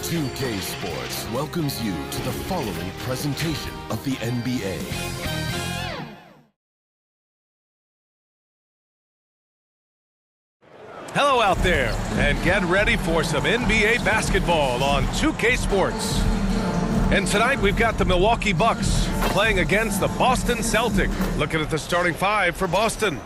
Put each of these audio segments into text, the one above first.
2K Sports welcomes you to the following presentation of the NBA. Hello out there, and get ready for some NBA basketball on 2K Sports. And tonight we've got the Milwaukee Bucks playing against the Boston Celtics. Looking at the starting five for Boston.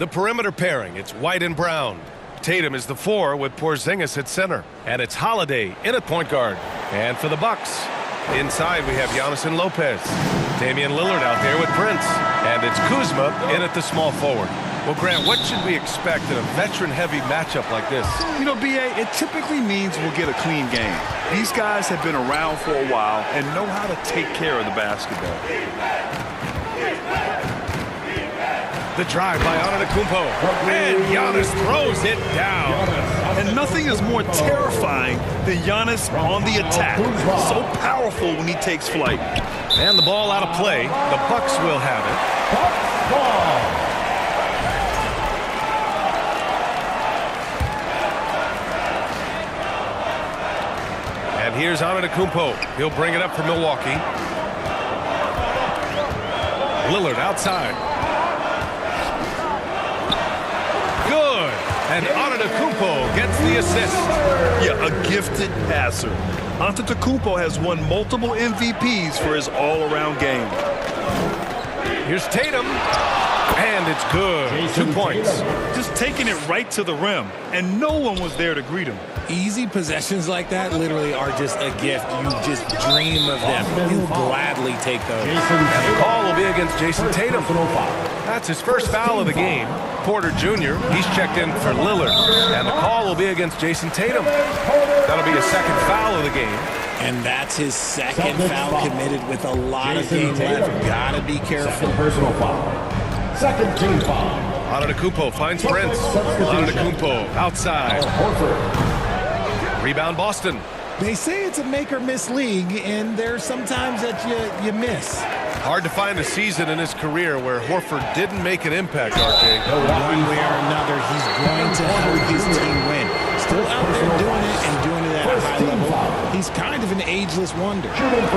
The perimeter pairing, it's White and Brown. Tatum is the 4 with Porzingis at center. And it's Holiday in at point guard. And for the Bucks, inside we have Giannis and Lopez. Damian Lillard out there with Prince. And it's Kuzma in at the small forward. Well, Grant, what should we expect in a veteran-heavy matchup like this? You know, B.A., it typically means we'll get a clean game. These guys have been around for a while and know how to take care of the basketball. The drive by Antetokounmpo, and Giannis throws it down. And nothing is more terrifying than Giannis on the attack. So powerful when he takes flight. And the ball out of play. The Bucks will have it. Ball. And here's Antetokounmpo. He'll bring it up for Milwaukee. Lillard outside. Good. And Antetokounmpo gets the assist. Yeah, a gifted passer. Antetokounmpo has won multiple MVPs for his all-around game. Here's Tatum. And it's good. 2 points. Just taking it right to the rim, and no one was there to greet him. Easy possessions like that literally are just a gift. You just dream of them. You gladly take those. And the call will be against Jason Tatum. That's his first foul of the game. Porter Jr., he's checked in for Lillard. And the call will be against Jason Tatum. That'll be a second foul of the game. And that's his second foul committed with a lot of game left. Gotta be careful. Personal foul. Second team foul. Antetokounmpo finds Prince. Antetokounmpo outside. Rebound Boston. They say it's a make-or-miss league, and there's sometimes that you miss. Hard to find a season in his career where Horford didn't make an impact, RJ. One way or another, he's going to help his team win. Still out there doing it and doing it at a high level. He's kind of an ageless wonder.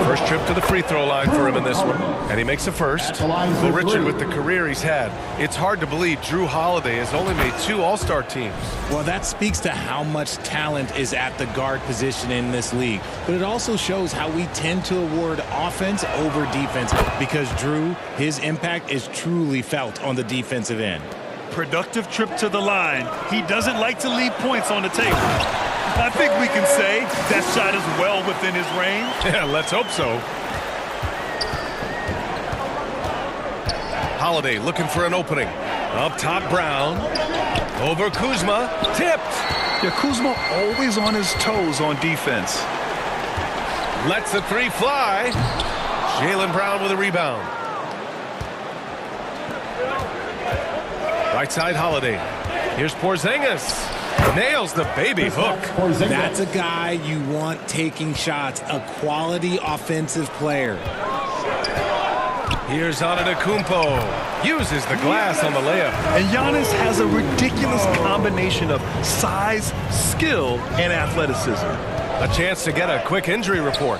First trip to the free throw line for him in this one. And he makes a first. Well, Richard, with the career he's had, it's hard to believe Drew Holiday has only made 2 All-Star teams. Well, that speaks to how much talent is at the guard position in this league. But it also shows how we tend to award offense over defense because Drew, his impact is truly felt on the defensive end. Productive trip to the line. He doesn't like to leave points on the table. I think we can say that shot is well within his range. Yeah, let's hope so. Holiday looking for an opening. Up top, Brown. Over Kuzma. Tipped. Yeah, Kuzma always on his toes on defense. Lets the 3 fly. Jaylen Brown with a rebound. Right side, Holiday. Here's Porzingis. Nails the baby hook. That's a guy you want taking shots. A quality offensive player. Here's Antetokounmpo. Uses the glass on the layup. And Giannis has a ridiculous combination of size, skill, and athleticism. A chance to get a quick injury report.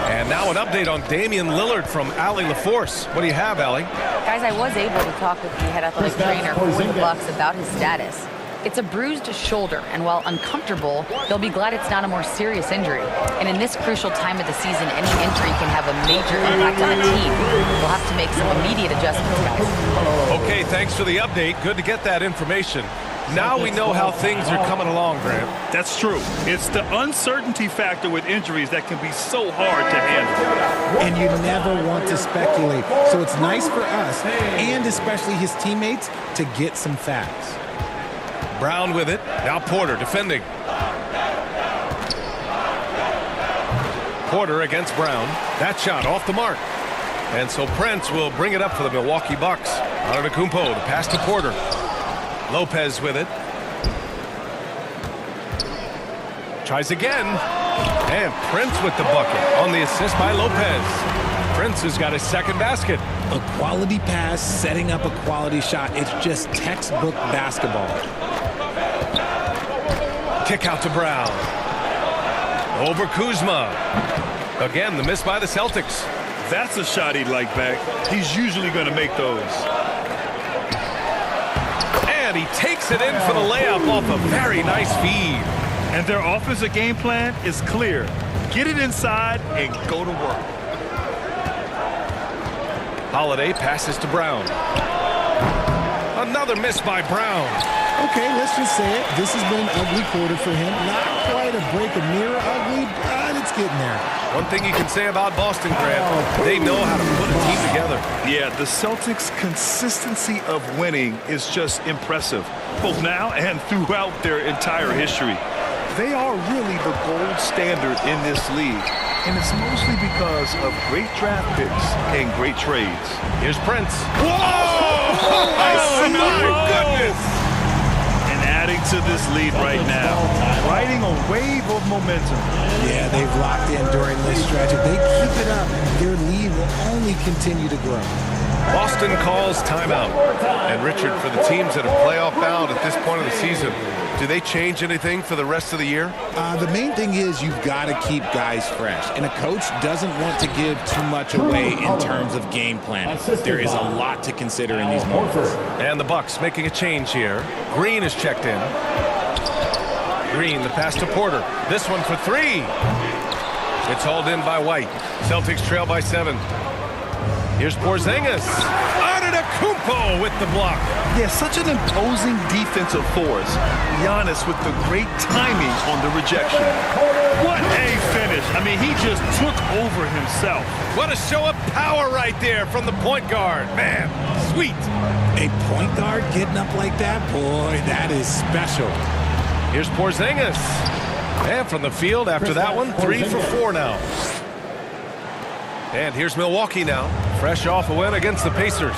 And now an update on Damian Lillard from Allie LaForce. What do you have, Allie? Guys, I was able to talk with the head athletic trainer for the Bucks about his status. It's a bruised shoulder, and while uncomfortable, they'll be glad it's not a more serious injury. And in this crucial time of the season, any injury can have a major impact on a team. We'll have to make some immediate adjustments, guys. Okay, thanks for the update. Good to get that information. Now we know how things are coming along, Grant. That's true. It's the uncertainty factor with injuries that can be so hard to handle. And you never want to speculate. So it's nice for us, and especially his teammates, to get some facts. Brown with it. Now Porter defending. Porter against Brown. That shot off the mark. And so Prince will bring it up for the Milwaukee Bucks. Antetokounmpo, the pass to Porter. Lopez with it. Tries again. And Prince with the bucket on the assist by Lopez. Prince has got his second basket. A quality pass, setting up a quality shot. It's just textbook basketball. Kick out to Brown. Over Kuzma. Again, the miss by the Celtics. That's a shot he'd like back. He's usually going to make those. And he takes it in for the layup off a very nice feed. And their offensive game plan is clear. Get it inside and go to work. Holiday passes to Brown. Another miss by Brown. Okay, let's just say it. This has been an ugly quarter for him. Not quite a break a mirror ugly, but it's getting there. One thing you can say about Boston, Grant, they know how to put a team together. Yeah, the Celtics' consistency of winning is just impressive, both now and throughout their entire history. They are really the gold standard in this league, and it's mostly because of great draft picks and great trades. Here's Prince. Whoa! Oh, my goodness! And adding to this lead right now, riding a wave of momentum. Yeah, they've locked in during this stretch. If they keep it up, their lead will only continue to grow. Boston calls timeout. And Richard, for the teams that are playoff bound at this point of the season, do they change anything for the rest of the year? The main thing is you've got to keep guys fresh. And a coach doesn't want to give too much away in terms of game planning. There is a lot to consider in these moments. And the Bucks making a change here. Green is checked in. Green, the pass to Porter. This one for three. It's hauled in by White. Celtics trail by 7. Here's Porzingis. Antetokounmpo with the block. Yeah, such an imposing defensive force. Giannis with the great timing on the rejection. What a finish. I mean, he just took over himself. What a show of power right there from the point guard. Man, sweet. A point guard getting up like that? Boy, that is special. Here's Porzingis. And from the field after that one, 3 for 4 now. And here's Milwaukee now, fresh off a win against the Pacers.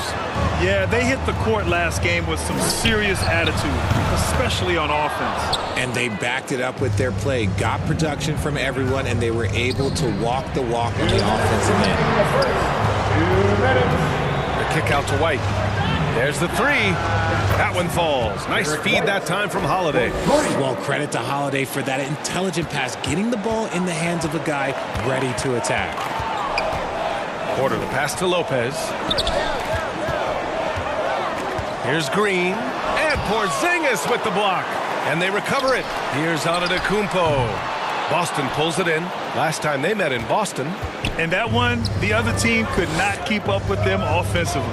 Yeah, they hit the court last game with some serious attitude, especially on offense. And they backed it up with their play, got production from everyone, and they were able to walk the walk on the offensive end. The kick out to White. There's the 3. That one falls. Nice feed that time from Holiday. Well, credit to Holiday for that intelligent pass, getting the ball in the hands of a guy ready to attack. Porter, the pass to Lopez. Here's Green. And Porzingis with the block. And they recover it. Here's Antetokounmpo. Boston pulls it in. Last time they met in Boston. And that one, the other team could not keep up with them offensively.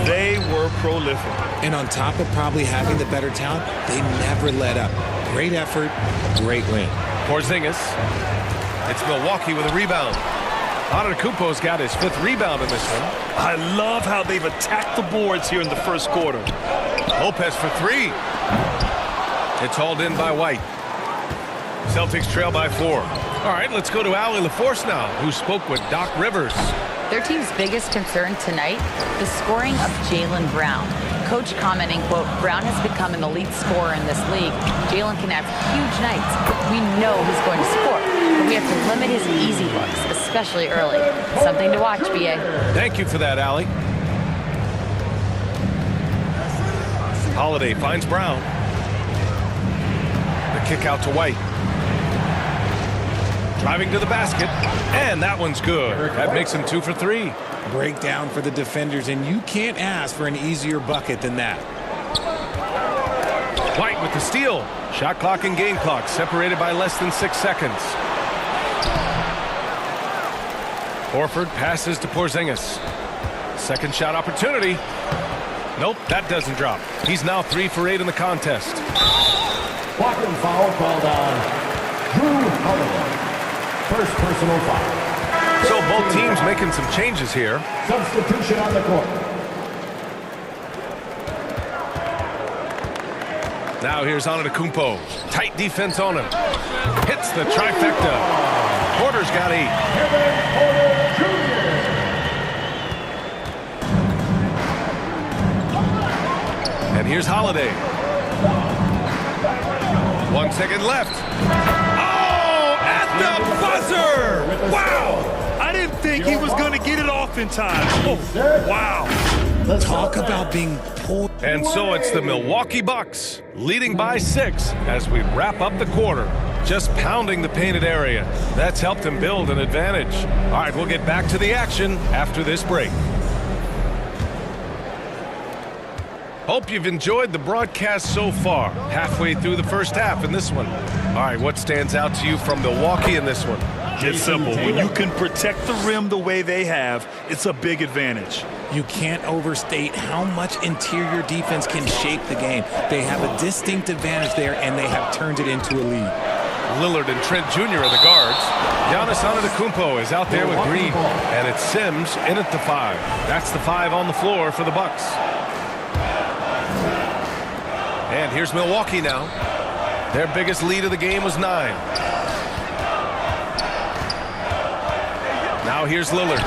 They were prolific. And on top of probably having the better talent, they never let up. Great effort, great win. Porzingis. It's Milwaukee with a rebound. Antetokounmpo's got his 5th rebound in this one. I love how they've attacked the boards here in the first quarter. Lopez for 3. It's hauled in by White. Celtics trail by 4. All right, let's go to Allie LaForce now, who spoke with Doc Rivers. Their team's biggest concern tonight, the scoring of Jaylen Brown. Coach commenting, quote, Brown has become an elite scorer in this league. Jaylen can have huge nights. We know he's going to score, but we have to limit his easy looks, especially early. Something to watch, B.A. Thank you for that, Allie. Holiday finds Brown. The kick out to White. Driving to the basket, and that one's good. That makes him 2 for 3. Breakdown for the defenders, and you can't ask for an easier bucket than that. White with the steal. Shot clock and game clock separated by less than 6 seconds. Horford passes to Porzingis. Second shot opportunity. Nope, that doesn't drop. He's now 3 for 8 in the contest. Blocking foul called on Drew Holiday. First personal foul. So both teams making some changes here. Substitution on the court. Now here's Antetokounmpo. Tight defense on him. Hits the trifecta. Porter's got 8. And here's Holiday. 1 second left. Oh, at the buzzer! Wow! I didn't think he was going to get it off in time. Oh, wow. Talk about being pulled. And so it's the Milwaukee Bucks leading by 6 as we wrap up the quarter. Just pounding the painted area. That's helped them build an advantage. All right, we'll get back to the action after this break. Hope you've enjoyed the broadcast so far. Halfway through the first half in this one. All right, what stands out to you from Milwaukee in this one? It's simple. When you can protect the rim the way they have, it's a big advantage. You can't overstate how much interior defense can shape the game. They have a distinct advantage there, and they have turned it into a lead. Lillard and Trent Jr. are the guards. Giannis Antetokounmpo is out there with Green, and it's Sims in at the 5. That's the 5 on the floor for the Bucks. And here's Milwaukee now. Their biggest lead of the game was 9. Now here's Lillard.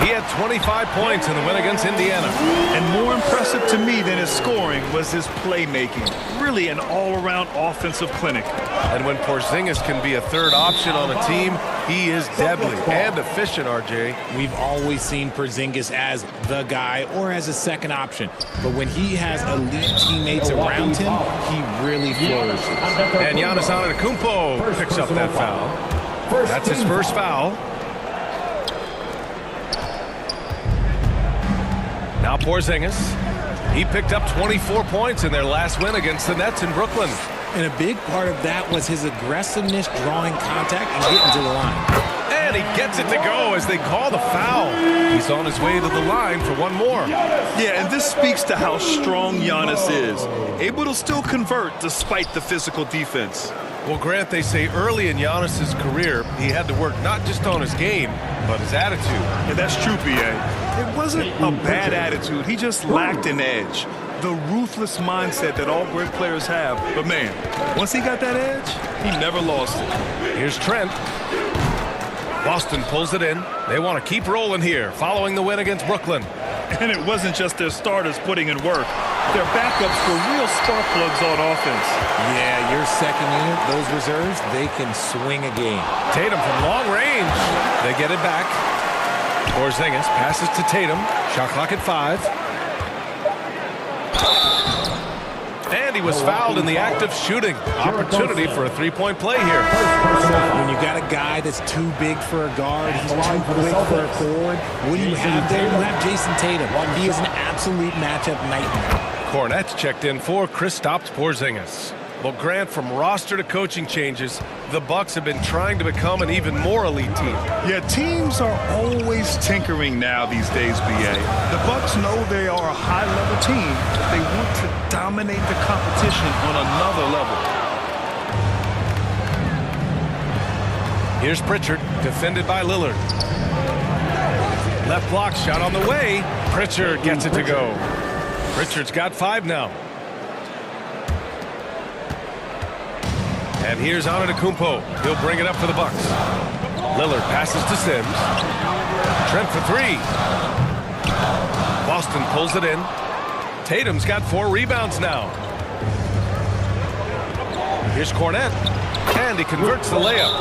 He had 25 points in the win against Indiana. And more impressive to me than his scoring was his playmaking. Really an all-around offensive clinic. And when Porzingis can be a third option on a team, he is deadly and efficient, RJ. We've always seen Porzingis as the guy or as a second option. But when he has elite teammates around him, he really flourishes. And Giannis Antetokounmpo picks up that foul. That's his first foul. Now Porzingis. He picked up 24 points in their last win against the Nets in Brooklyn. And a big part of that was his aggressiveness, drawing contact and getting to the line. And he gets it to go as they call the foul. He's on his way to the line for one more. Yeah, and this speaks to how strong Giannis is. Able to still convert despite the physical defense. Well, Grant, they say early in Giannis's career, he had to work not just on his game, but his attitude. Yeah, that's true, B.A. It wasn't a bad attitude. He just lacked an edge. The ruthless mindset that all great players have. But, man, once he got that edge, he never lost it. Here's Trent. Boston pulls it in. They want to keep rolling here, following the win against Brooklyn. And it wasn't just their starters putting in work. Their backups were real spark plugs on offense. Yeah, your second unit, those reserves, they can swing a game. Tatum from long range. They get it back. Porzingis passes to Tatum. Shot clock at 5. And he was fouled in the act of shooting. Opportunity for a three-point play here. When you got a guy that's too big for a guard, he's too quick for a forward, what do you have there? You have Jason Tatum. He is an absolute matchup nightmare. Cornette's checked in for Kristaps Porzingis. Well, Grant, from roster to coaching changes, the Bucks have been trying to become an even more elite team. Yeah, teams are always tinkering now these days, B.A. The Bucks know they are a high-level team, but they want to dominate the competition on another level. Here's Pritchard, defended by Lillard. Left block shot on the way. Pritchard gets it to go. Pritchard's got 5 now. And here's Antetokounmpo. He'll bring it up for the Bucks. Lillard passes to Sims. Trent for 3. Boston pulls it in. Tatum's got 4 rebounds now. Here's Cornette. And he converts the layup.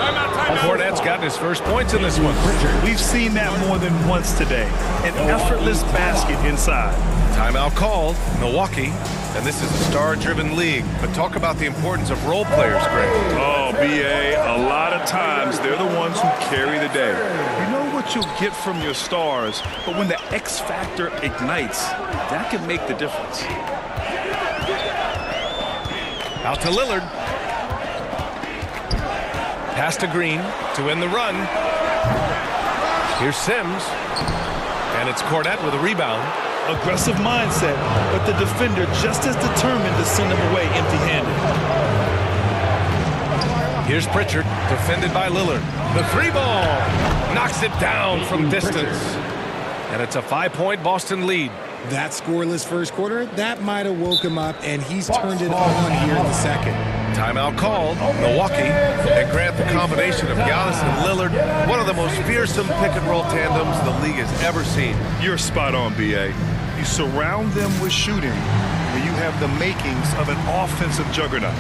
Cornette's gotten his first points in this one. We've seen that more than once today. An effortless basket inside. Timeout called. Milwaukee. And this is a star-driven league. But talk about the importance of role players, Greg. Oh, B.A., a lot of times they're the ones who carry the day. You know what you'll get from your stars, but when the X factor ignites, that can make the difference. Out to Lillard. Pass to Green to win the run. Here's Sims. And it's Cornette with a rebound. Aggressive mindset, but the defender just as determined to send him away empty-handed. Here's Pritchard, defended by Lillard. The 3-ball knocks it down from distance. And it's a 5-point Boston lead. That scoreless first quarter, that might have woke him up, and he's turned it on here in the second. Timeout called. Milwaukee. And Grant, the combination of Giannis and Lillard, one of the most fearsome pick-and-roll tandems the league has ever seen. You're spot on, B.A. You surround them with shooting, and you have the makings of an offensive juggernaut.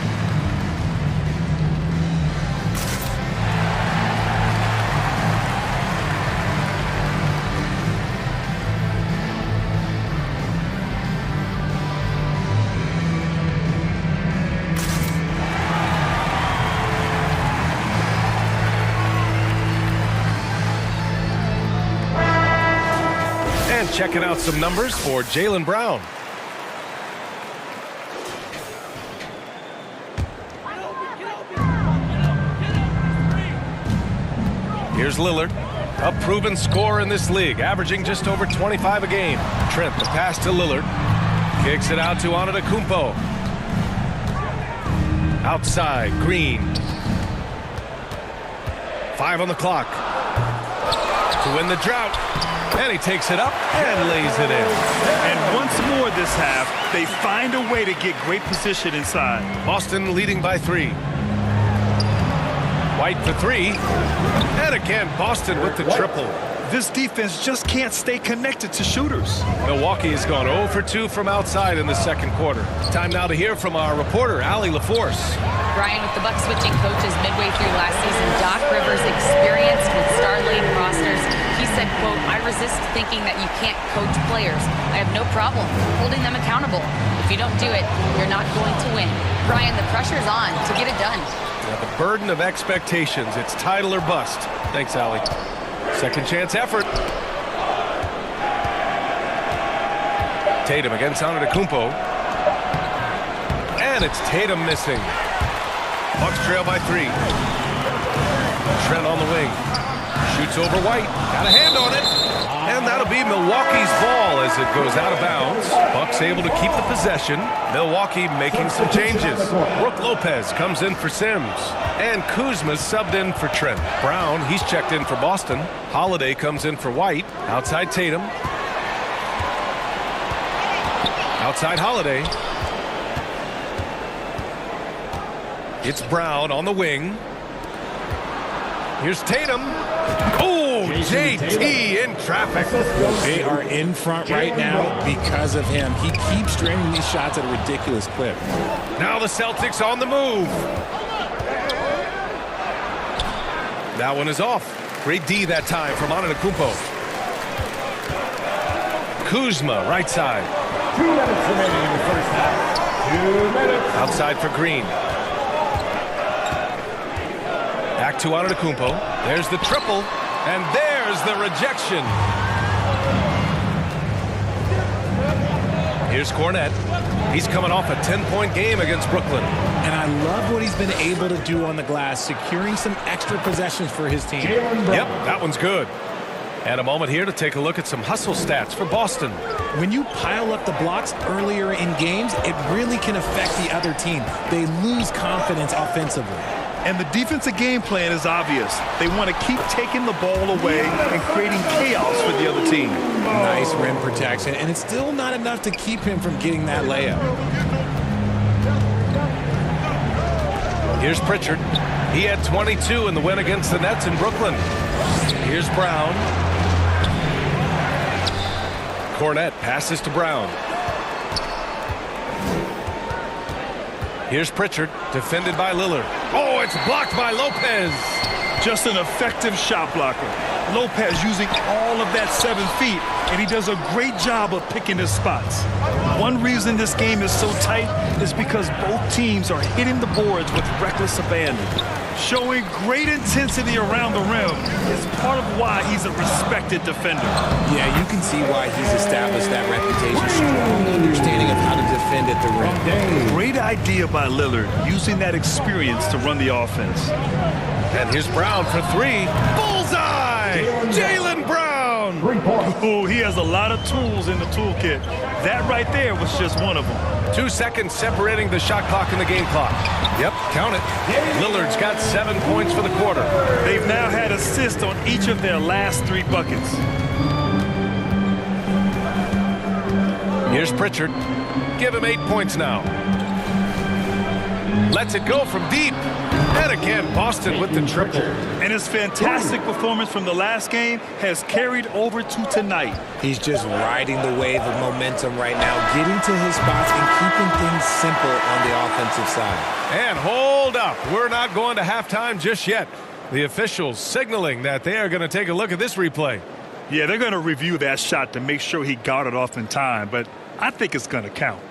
checking out some numbers for Jaylen Brown. Here's Lillard, a proven scorer in this league, averaging just over 25 a game. Trent, the pass to Lillard. Kicks it out to Antetokounmpo. Outside, Green. 5 on the clock. To win the drought. And he takes it up and lays it in. And once more this half, they find a way to get great position inside. Boston leading by 3. White for 3. And again, Boston with the triple. This defense just can't stay connected to shooters. Milwaukee has gone 0 for 2 from outside in the second quarter. Time now to hear from our reporter, Allie LaForce. Brian, with the Bucks switching coaches midway through last season, Doc Rivers experienced with star-laden rosters. He said, quote, "I resist thinking that you can't coach players. I have no problem holding them accountable. If you don't do it, you're not going to win." Brian, the pressure's on to get it done. Yeah, the burden of expectations. It's title or bust. Thanks, Allie. Second chance effort. Tatum against Antetokounmpo. And it's Tatum missing. Bucks trail by 3. Trent on the wing. Shoots over White. Got a hand on it. And that'll be Milwaukee's ball as it goes out of bounds. Bucks able to keep the possession. Milwaukee making some changes. Brook Lopez comes in for Sims. And Kuzma's subbed in for Trent. Brown, he's checked in for Boston. Holiday comes in for White. Outside Tatum. Outside Holiday. It's Brown on the wing. Here's Tatum. Oh, JT in traffic. They are in front right now because of him. He keeps draining these shots at a ridiculous clip. Now the Celtics on the move. That one is off. Great D that time from Antetokounmpo. Kuzma, right side. 2 minutes remaining in the first half. 2 minutes. Outside for Green. Back to Antetokounmpo. There's the triple, and there's the rejection. Here's Cornette. He's coming off a 10-point game against Brooklyn. And I love what he's been able to do on the glass, securing some extra possessions for his team. Yep, that one's good. And a moment here to take a look at some hustle stats for Boston. When you pile up the blocks earlier in games, it really can affect the other team. They lose confidence offensively. And the defensive game plan is obvious. They want to keep taking the ball away and creating chaos for the other team. Nice rim protection, and it's still not enough to keep him from getting that layup. Here's Pritchard. He had 22 in the win against the Nets in Brooklyn. Here's Brown. Cornette passes to Brown. Here's Pritchard, defended by Lillard. Oh, it's blocked by Lopez. Just an effective shot blocker. Lopez using all of that 7 feet, and he does a great job of picking his spots. One reason this game is so tight is because both teams are hitting the boards with reckless abandon. Showing great intensity around the rim is part of why he's a respected defender. Yeah, you can see why he's established that reputation. Strong understanding of how to defend at the rim. Great idea by Lillard, using that experience to run the offense. And here's Brown for 3. Bullseye! Jaylen Brown! Oh, he has a lot of tools in the toolkit. That right there was just one of them. 2 seconds separating the shot clock and the game clock. Yep, count it. Lillard's got 7 points for the quarter. They've now had assists on each of their last 3 buckets. Here's Pritchard. Give him 8 points now. Lets it go from deep. And again, Boston with the triple. And his fantastic performance from the last game has carried over to tonight. He's just riding the wave of momentum right now, getting to his spots and keeping things simple on the offensive side. And hold up. We're not going to halftime just yet. The officials signaling that they are going to take a look at this replay. Yeah, they're going to review that shot to make sure he got it off in time, but I think it's going to count.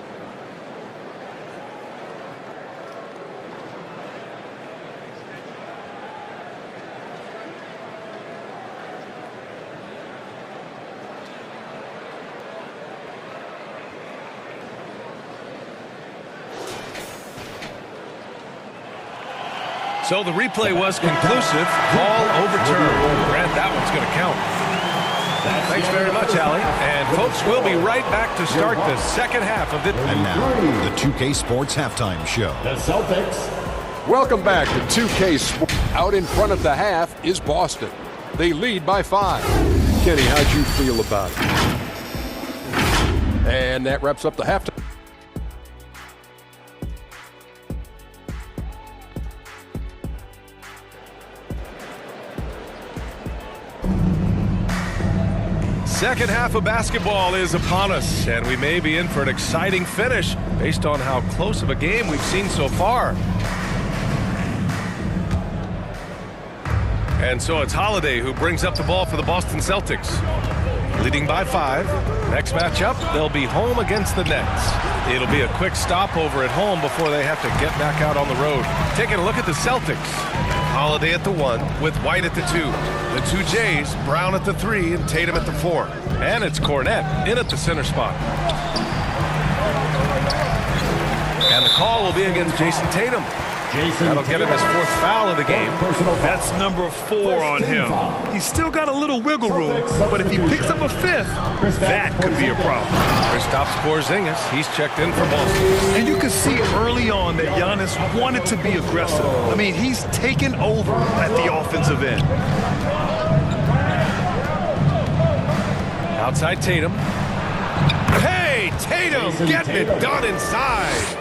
So the replay was conclusive. Call overturned. Grant, that one's going to count. Thanks very much, Allie. And folks, we'll be right back to start the second half of it. And now, the 2K Sports Halftime Show. The Celtics. Welcome back to 2K Sports. Out in front of the half is Boston. They lead by 5. Kenny, how'd you feel about it? And that wraps up the halftime. Second half of basketball is upon us, and we may be in for an exciting finish based on how close of a game we've seen so far. And so it's Holiday who brings up the ball for the Boston Celtics. Leading by 5. Next matchup, they'll be home against the Nets. It'll be a quick stopover at home before they have to get back out on the road. Taking a look at the Celtics. Holiday at the 1 with White at the 2. The 2 Jays, Brown at the 3 and Tatum at the 4. And it's Cornette in at the center spot. And the call will be against Jason Tatum. That'll get him his 4th foul of the game. That's number 4 on him. He's still got a little wiggle room, but if he picks up a 5th, that could be a problem. Kristaps Porzingis, he's checked in for Boston. And you can see early on that Giannis wanted to be aggressive. I mean, he's taken over at the offensive end. Outside Tatum. Hey, Tatum getting it done inside.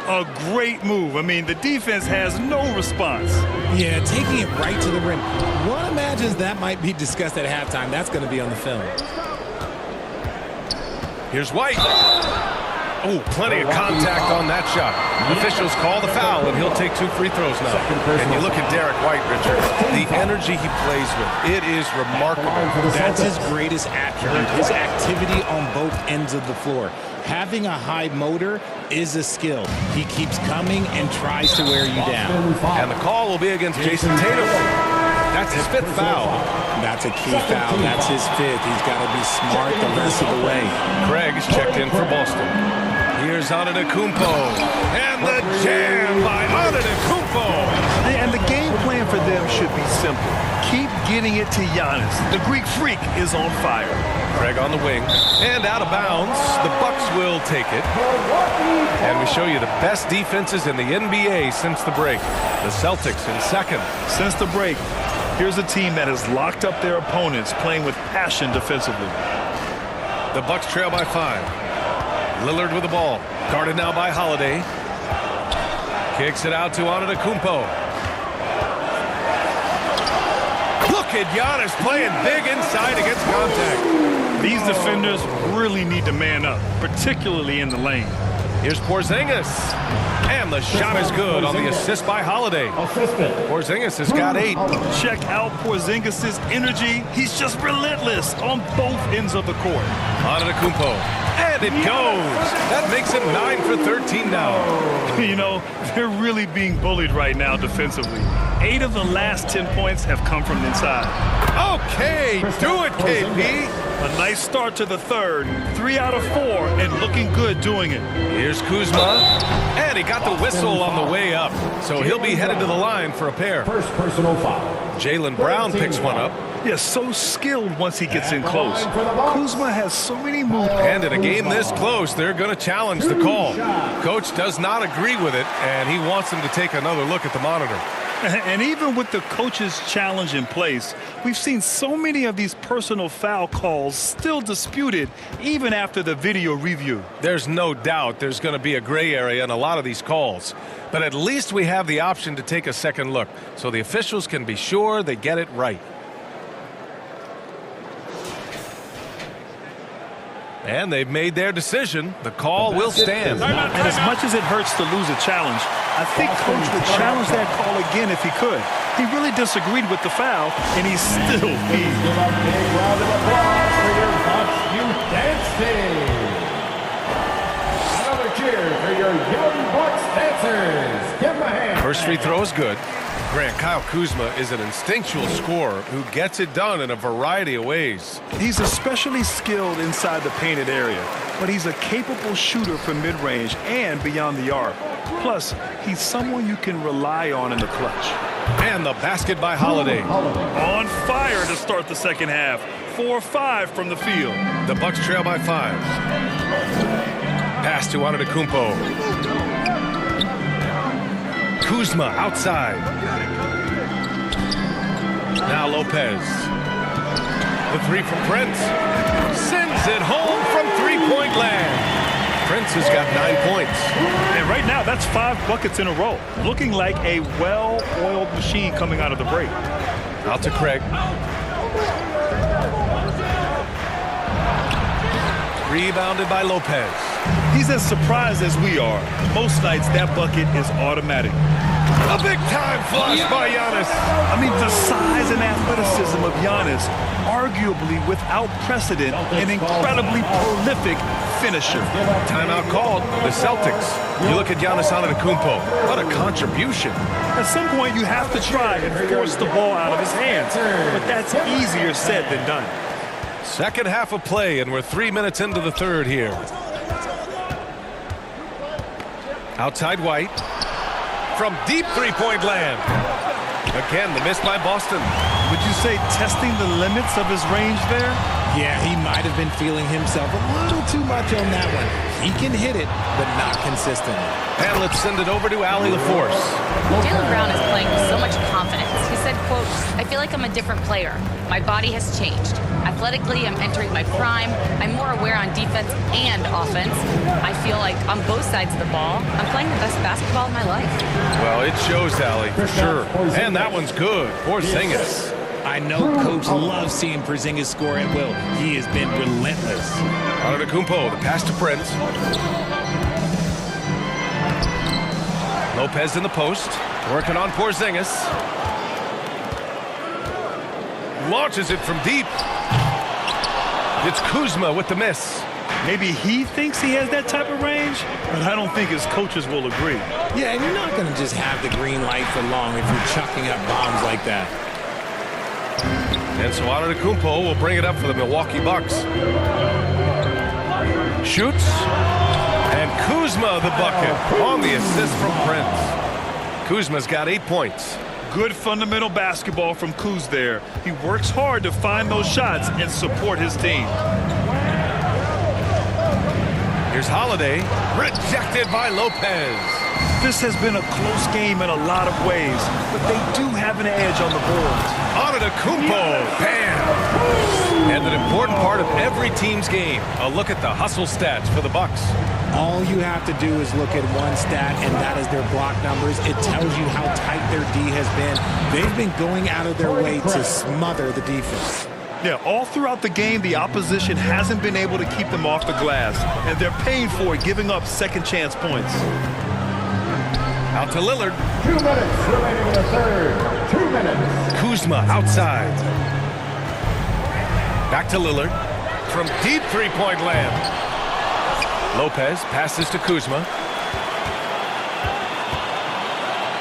A great move. I mean, the defense has no response. Yeah, taking it right to the rim. One imagines that might be discussed at halftime. That's going to be on the film. Here's White. Oh, plenty of contact on that shot. Officials call the foul, and he'll take 2 free throws now. And you look at Derek White, Richard, the energy he plays with, it is remarkable. That's his greatest attribute, his activity on both ends of the floor. Having a high motor is a skill. He keeps coming and tries to wear you down. And the call will be against Jason Tatum. That's his 5th foul. That's a key foul. That's his 5th. He's got to be smart the rest of the way. Craig is checked in for Boston. Here's Antetokounmpo. And the jam by Antetokounmpo. And the game plan for them should be simple. Keep getting it to Giannis. The Greek freak is on fire. Craig on the wing. And out of bounds. The Bucks will take it. And we show you the best defenses in the NBA since the break. The Celtics in second. Since the break, here's a team that has locked up their opponents, playing with passion defensively. The Bucks trail by 5. Lillard with the ball. Guarded now by Holiday. Kicks it out to Antetokounmpo. Look at Giannis playing big inside against contact. These defenders really need to man up, particularly in the lane. Here's Porzingis. And the shot is good on the assist by Holiday. Porzingis has got 8. Check out Porzingis' energy. He's just relentless on both ends of the court. Antetokounmpo. And it goes. That makes him 9 for 13 now. You know, they're really being bullied right now defensively. 8 of the last 10 points have come from inside. Okay, do it, KP. A nice start to the 3rd. 3 out of 4, and looking good doing it. Here's Kuzma. And he got the whistle on the way up. So he'll be headed to the line for a pair. First personal foul. Jaylen Brown picks one up. Yeah, so skilled once he gets in close. Kuzma has so many moves. And in a game this close, they're going to challenge the call. Coach does not agree with it, and he wants him to take another look at the monitor. And even with the coach's challenge in place, we've seen so many of these personal foul calls still disputed even after the video review. There's no doubt there's going to be a gray area in a lot of these calls. But at least we have the option to take a second look so the officials can be sure they get it right. And they've made their decision. The call will stand. And as much as it hurts to lose a challenge, I think Coach would challenge that call again if he could. He really disagreed with the foul, and he's still beat. Give a big round of applause for your Bucks Youth Dance Team. Another cheer for your young Bucks dancers. Give them a hand. First free throw is good. Grant, Kyle Kuzma is an instinctual scorer who gets it done in a variety of ways. He's especially skilled inside the painted area, but he's a capable shooter from mid-range and beyond the arc. Plus, he's someone you can rely on in the clutch. And the basket by Holiday. On fire to start the second half. 4-5 from the field. The Bucks trail by 5. Pass to Antetokounmpo. Kuzma outside. Now Lopez. The three from Prince. Sends it home from three-point land. Prince has got 9 points. And right now, that's 5 buckets in a row. Looking like a well-oiled machine coming out of the break. Out to Craig. Rebounded by Lopez. He's as surprised as we are. Most nights, that bucket is automatic. A big-time flush by Giannis. I mean, the size and athleticism of Giannis, arguably without precedent, an incredibly prolific finisher. Timeout called. The Celtics. You look at Giannis Antetokounmpo. What a contribution. At some point, you have to try and force the ball out of his hands. But that's easier said than done. Second half of play, and we're 3 minutes into the third here. Outside White. From deep three-point land. Again, the miss by Boston. Would you say testing the limits of his range there? Yeah, he might have been feeling himself a little too much on that one. He can hit it, but not consistently. And let's send it over to Allie LaForce. Jaylen Brown is playing with so much confidence. He said, quote, "I feel like I'm a different player. My body has changed. Athletically, I'm entering my prime. I'm more aware on defense and offense. I feel like on both sides of the ball, I'm playing the best basketball of my life." Well, it shows, Allie, for sure. And that one's good. Porzingis. I know Coach loves seeing Porzingis score at will. He has been relentless. Antetokounmpo, the pass to Prince. Lopez in the post, working on Porzingis. Launches it from deep. It's Kuzma with the miss. Maybe he thinks he has that type of range, but I don't think his coaches will agree. Yeah, and you're not going to just have the green light for long if you're chucking up bombs like that. And so Antetokounmpo will bring it up for the Milwaukee Bucks. Shoots. And Kuzma the bucket on the assist from Prince. Kuzma's got 8 points. Good fundamental basketball from Kuz there. He works hard to find those shots and support his team. Here's Holiday. Rejected by Lopez. This has been a close game in a lot of ways, but they do have an edge on the boards. Antetokounmpo, bam! And an important part of every team's game. A look at the hustle stats for the Bucks. All you have to do is look at one stat, and that is their block numbers. It tells you how tight their D has been. They've been going out of their way to smother the defense. Yeah, all throughout the game, the opposition hasn't been able to keep them off the glass, and they're paying for it, giving up second chance points. Out to Lillard. 2 minutes remaining in the third. 2 minutes. Kuzma outside. Back to Lillard. From deep three-point land. Lopez passes to Kuzma.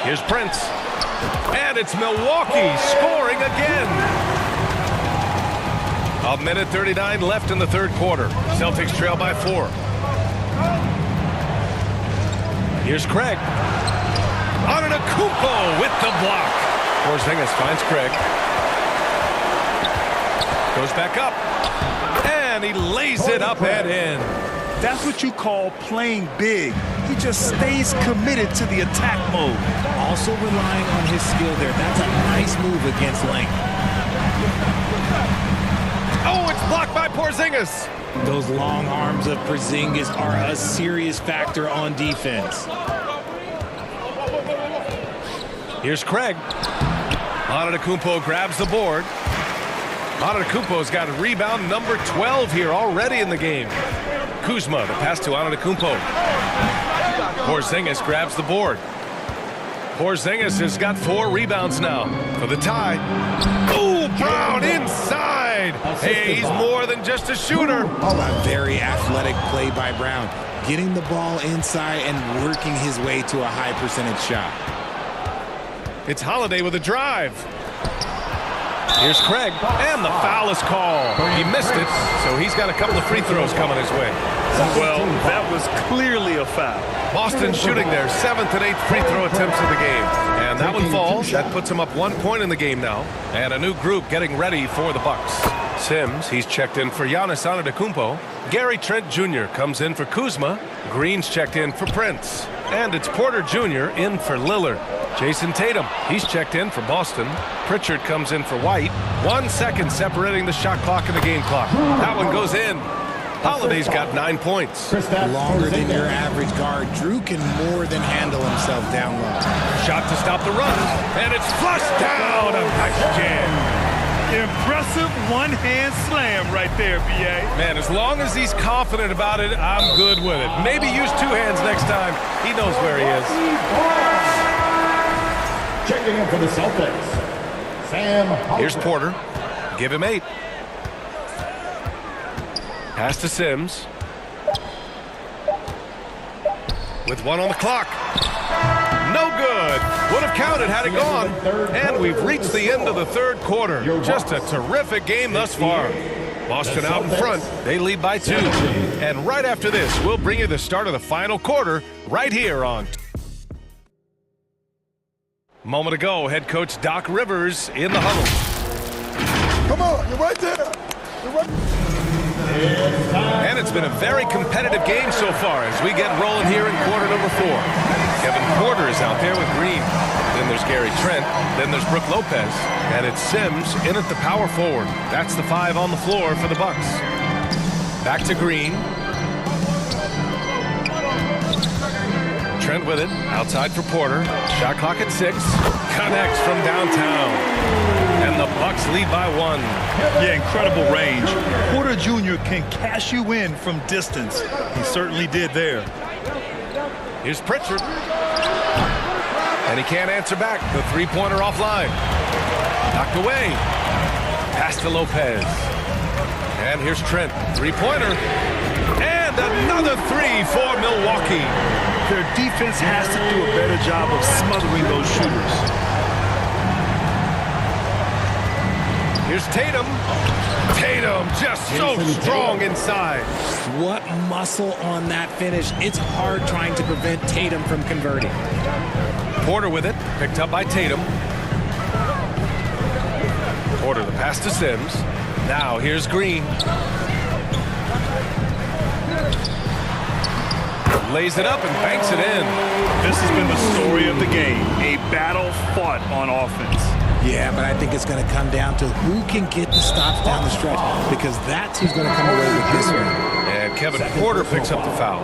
Here's Prince. And it's Milwaukee scoring again. 1:39 left in the third quarter. Celtics trail by 4. Here's Craig. Antetokounmpo with the block. Porzingis finds Craig. Goes back up. And he lays it up and in. That's what you call playing big. He just stays committed to the attack mode. Also relying on his skill there. That's a nice move against length. Oh, it's blocked by Porzingis. Those long arms of Porzingis are a serious factor on defense. Here's Craig. Antetokounmpo grabs the board. Antetokounmpo's got a rebound number 12 here already in the game. Kuzma, the pass to Antetokounmpo. Porzingis grabs the board. Porzingis has got 4 rebounds now for the tie. Oh, Brown inside. Hey, he's more than just a shooter. A very athletic play by Brown. Getting the ball inside and working his way to a high percentage shot. It's Holiday with a drive. Here's Craig, and the foul is called. He missed it, so he's got a couple of free throws coming his way. Well, that was clearly a foul. Boston shooting their 7th and 8th free throw attempts of the game. And that one falls. That puts him up 1 point in the game now. And a new group getting ready for the Bucks. Sims, he's checked in for Giannis Antetokounmpo. Gary Trent Jr. comes in for Kuzma. Green's checked in for Prince. And it's Porter Jr. in for Lillard. Jason Tatum, he's checked in for Boston. Pritchard comes in for White. 1 second separating the shot clock and the game clock. That one goes in. Holiday's got 9 points. Longer than your average guard. Drew can more than handle himself down low. Shot to stop the run, and it's flushed down. A nice jam. Impressive one-hand slam right there, B.A. Man, as long as he's confident about it, I'm good with it. Maybe use 2 hands next time. He knows where he is. Checking in for the Celtics, Sam Hauser. Here's Porter. Give him 8. Pass to Sims. With 1 on the clock. No good. Would have counted had it gone. And we've reached the end of the 3rd quarter. Just a terrific game thus far. Boston out in front. They lead by 2. And right after this, we'll bring you the start of the final quarter right here on. Moment ago, head coach Doc Rivers in the huddle. Come on, you're right there. You're right. And it's been a very competitive game so far as we get rolling here in quarter number 4. Kevin Porter is out there with Green. Then there's Gary Trent. Then there's Brook Lopez. And it's Sims in at the power forward. That's the 5 on the floor for the Bucks. Back to Green. Trent with it. Outside for Porter. Shot clock at 6. Connects from downtown. And the Bucks lead by 1. Yeah, incredible range. Porter Jr. can cash you in from distance. He certainly did there. Here's Pritchard. And he can't answer back. The 3-pointer offline. Knocked away. Pass to Lopez. And here's Trent. 3-pointer. And another 3 for Milwaukee. Their defense has to do a better job of smothering those shooters. Here's Tatum. Tatum just so strong inside. What muscle on that finish. It's hard trying to prevent Tatum from converting. Porter with it. Picked up by Tatum. Porter the pass to Sims. Now here's Green. Lays it up and banks it in. This has been the story of the game. A battle fought on offense. Yeah, but I think it's going to come down to who can get the stops down the stretch, because that's who's going to come away with this one. And Kevin Porter picks up the foul.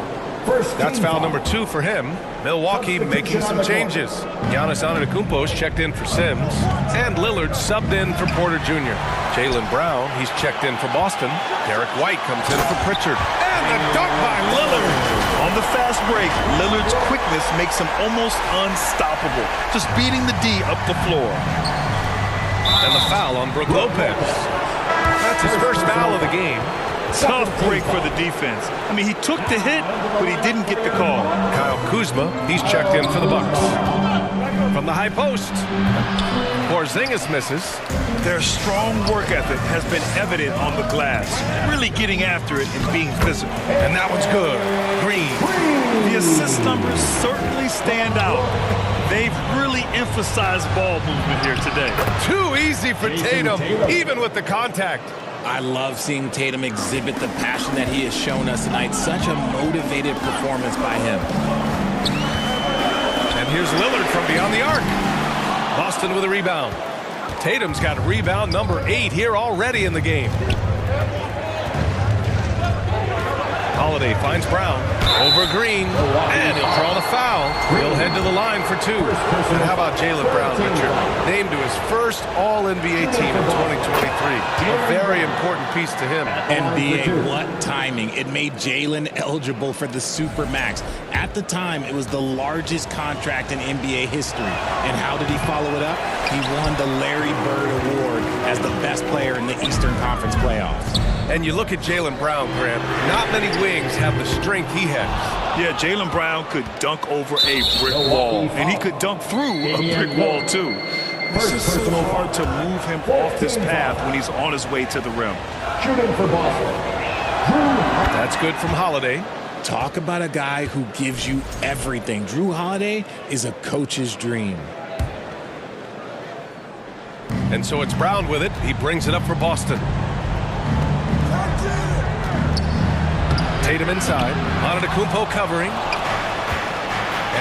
That's foul number 2 for him. Milwaukee making some changes. Giannis Antetokounmpo checked in for Sims. And Lillard subbed in for Porter Jr. Jaylen Brown, he's checked in for Boston. Derek White comes in for Pritchard. And the dunk by Lillard. On the fast break, Lillard's quickness makes him almost unstoppable. Just beating the D up the floor. And the foul on Brook Lopez. That's his first foul of the game. Tough break for the defense. I mean, he took the hit, but he didn't get the call. Kyle Kuzma, he's checked in for the Bucks. From the high post, Porzingis misses. Their strong work ethic has been evident on the glass, really getting after it and being physical. And that one's good. Green. The assist numbers certainly stand out. They've really emphasized ball movement here today. Too easy for Tatum, even with the contact. I love seeing Tatum exhibit the passion that he has shown us tonight. Such a motivated performance by him. And here's Lillard from beyond the arc. Boston with a rebound. Tatum's got rebound number 8 here already in the game. Holiday finds Brown. Over Green. And he'll draw the foul. He'll head to the line for 2. And how about Jaylen Brown, Richard? Named to his first All-NBA team in 2023. A very important piece to him. NBA, what timing. It made Jaylen eligible for the Supermax. At the time, it was the largest contract in NBA history. And how did he follow it up? He won the Larry Bird Award as the best player in the Eastern Conference playoffs. And you look at Jaylen Brown, Grant, not many wings have the strength he had. Yeah, Jaylen Brown could dunk over a brick wall, and he could dunk through a brick wall, too. It's just so hard to move him off this path when he's on his way to the rim. Shooting for Boston. That's good from Holiday. Talk about a guy who gives you everything. Drew Holiday is a coach's dream. And so it's Brown with it. He brings it up for Boston. Tatum inside. Antetokounmpo covering.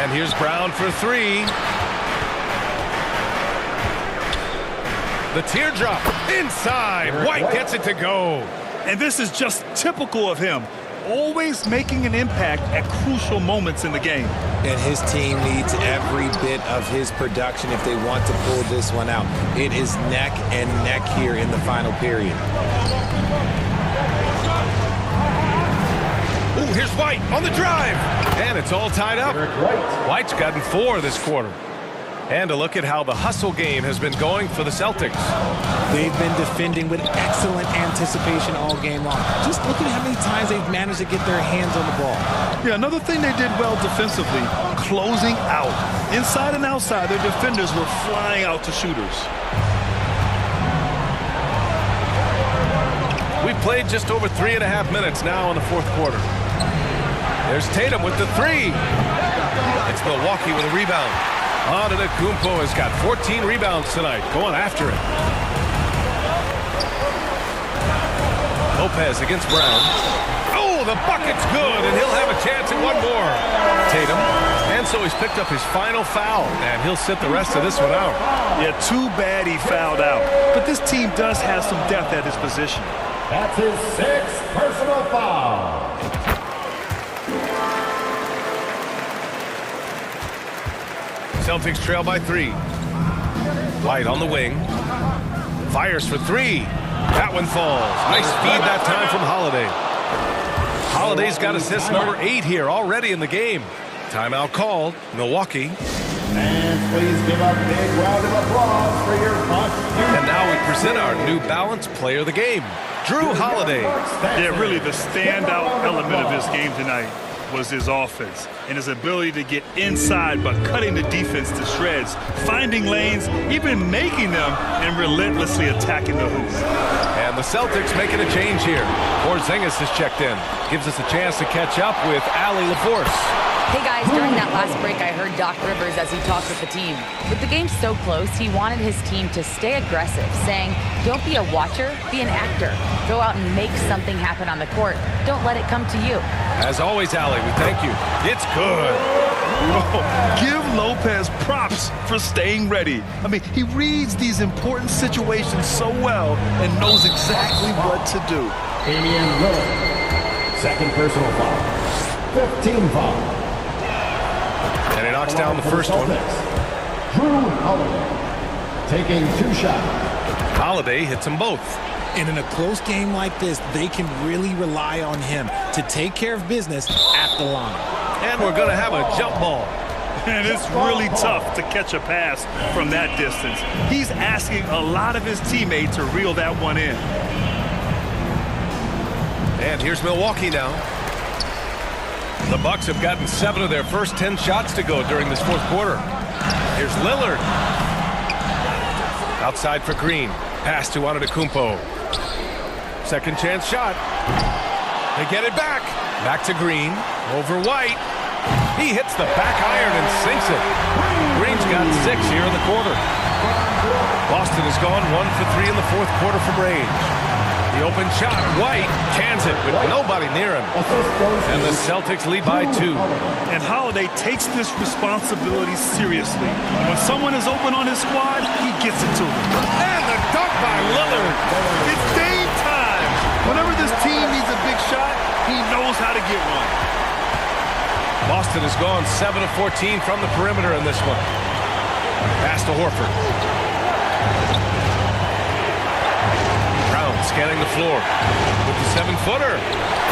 And here's Brown for three. The teardrop inside. White gets it to go. And this is just typical of him. Always making an impact at crucial moments in the game. And his team needs every bit of his production if they want to pull this one out. It is neck and neck here in the final period. Ooh, here's White on the drive. And it's all tied up. White's gotten 4 this quarter. And a look at how the hustle game has been going for the Celtics. They've been defending with excellent anticipation all game long. Just look at how many times they've managed to get their hands on the ball. Yeah, another thing they did well defensively, closing out. Inside and outside, their defenders were flying out to shooters. We've played just over 3.5 minutes now in the fourth quarter. There's Tatum with the three. It's Milwaukee with a rebound. Antetokounmpo has got 14 rebounds tonight, going after it. Lopez against Brown. Oh, the bucket's good, and he'll have a chance at one more. Tatum. And so he's picked up his final foul, and he'll sit the rest of this one out. Yeah, too bad he fouled out. But this team does have some depth at his position. That's his 6th personal foul. Celtics trail by 3. White on the wing. Fires for 3. That one falls. Nice feed that time from Holiday. Holiday's got assist number 8 here already in the game. Timeout called. Milwaukee. And please give a big round of applause for your punch. And now we present our New Balance player of the game, Drew Holiday. Yeah, really the standout element of his game tonight was his offense and his ability to get inside but cutting the defense to shreds, finding lanes, even making them, and relentlessly attacking the hoop. And the Celtics making a change here. Porzingis has checked in. Gives us a chance to catch up with Allie LaForce. Hey guys, during that last break, I heard Doc Rivers as he talked with the team. With the game so close, he wanted his team to stay aggressive, saying, don't be a watcher, be an actor. Go out and make something happen on the court. Don't let it come to you. As always, Allie, we thank you. It's good. Oh, give Lopez props for staying ready. I mean, he reads these important situations so well and knows exactly what to do. Damian Lillard. 2nd personal foul. 15 foul. And he knocks down the first one. Drew Holiday taking 2 shots. Holiday hits them both. And in a close game like this, they can really rely on him to take care of business at the line. And we're going to have a jump ball. And it's really tough to catch a pass from that distance. He's asking a lot of his teammates to reel that one in. And here's Milwaukee now. The Bucks have gotten 7 of their first 10 shots to go during this fourth quarter. Here's Lillard. Outside for Green. Pass to Antetokounmpo. Second chance shot. They get it back. Back to Green. Over White. He hits the back iron and sinks it. Green's got 6 here in the quarter. Boston has gone 1 for 3 in the fourth quarter from range. The open shot, White cans it with nobody near him. And the Celtics lead by 2. And Holiday takes this responsibility seriously. When someone is open on his squad, he gets it to them. And the dunk by Lillard. It's game time. Whenever this team needs a big shot, he knows how to get one. Boston has gone 7 of 14 from the perimeter in this one. Pass to Horford. Scanning the floor with the 7-footer.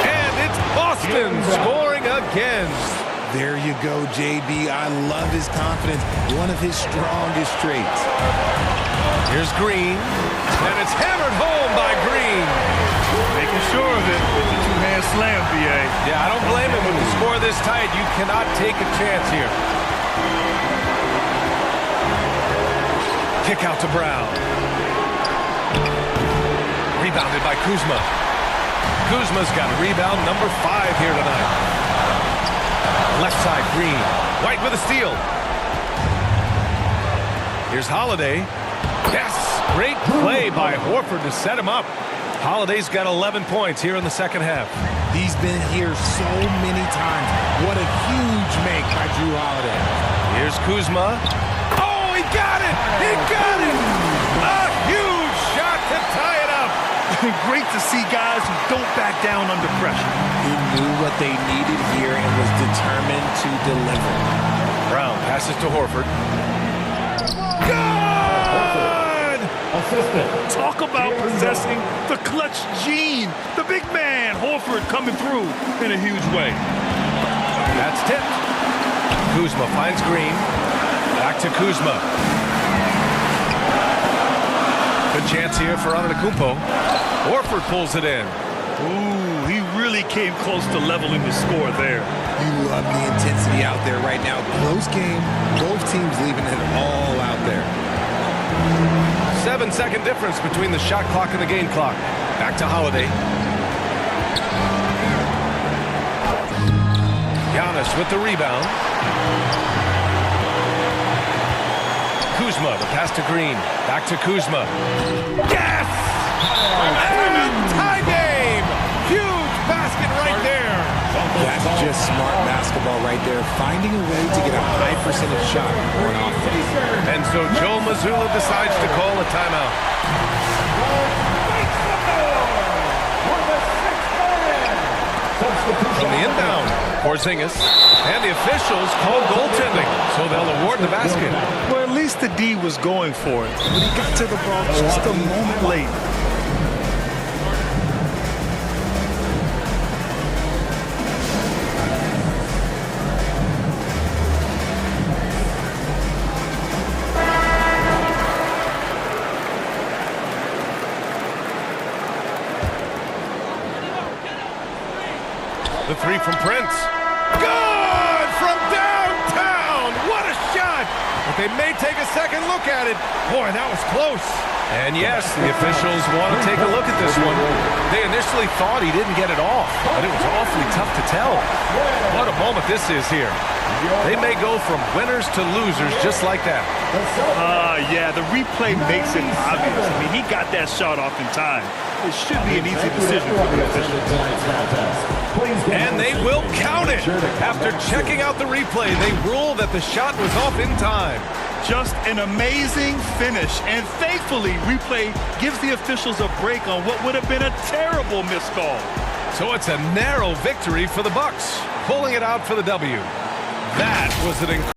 And it's Boston scoring again. There you go, JB. I love his confidence. One of his strongest traits. Here's Green. And it's hammered home by Green. Making sure of it with the two-hand slam, B.A. Yeah, I don't blame him. With the score this tight, you cannot take a chance here. Kick out to Brown. Rebounded by Kuzma. Kuzma's got a rebound, number 5 here tonight. Left side, Green. White with a steal. Here's Holiday. Yes! Great play by Horford to set him up. Holiday's got 11 points here in the second half. He's been here so many times. What a huge make by Drew Holiday. Here's Kuzma. Oh, he got it! He got it! A huge shot to tie it up. Great to see guys who don't back down under pressure. He knew what they needed here and was determined to deliver. Brown passes to Horford. Assistant. Talk about possessing the clutch gene. The big man, Horford, coming through in a huge way. That's tipped. Kuzma finds Green. Back to Kuzma. Good chance here for Antetokounmpo. Horford pulls it in. Ooh, he really came close to leveling the score there. You love the intensity out there right now. Close game. Both teams leaving it all out there. 7-second difference between the shot clock and the game clock. Back to Holiday. Giannis with the rebound. Kuzma, the pass to Green. Back to Kuzma. Yes! And a tie game! Huge basket right there. That's just smart basketball right there. Finding a way to get a high percentage shot on offense. And so Joe Mazzulla decides to call a timeout. From the inbound, Porzingis. And the officials call goaltending, so they'll award the basket. Well, at least the D was going for it, but he got to the ball just a moment late. The three from Prince. Good from downtown. What a shot. But they may take a second look at it. Boy, that was close. And yes, the officials want to take a look at this one. They initially thought he didn't get it off, but it was awfully tough to tell. What a moment this is here. They may go from winners to losers just like that. Yeah, the replay makes it obvious. I mean, he got that shot off in time. It should be an easy decision for the officials. And they will count it. After checking out the replay, they rule that the shot was off in time. Just an amazing finish. And thankfully, replay gives the officials a break on what would have been a terrible missed call. So it's a narrow victory for the Bucks, pulling it out for the W. That was an incredible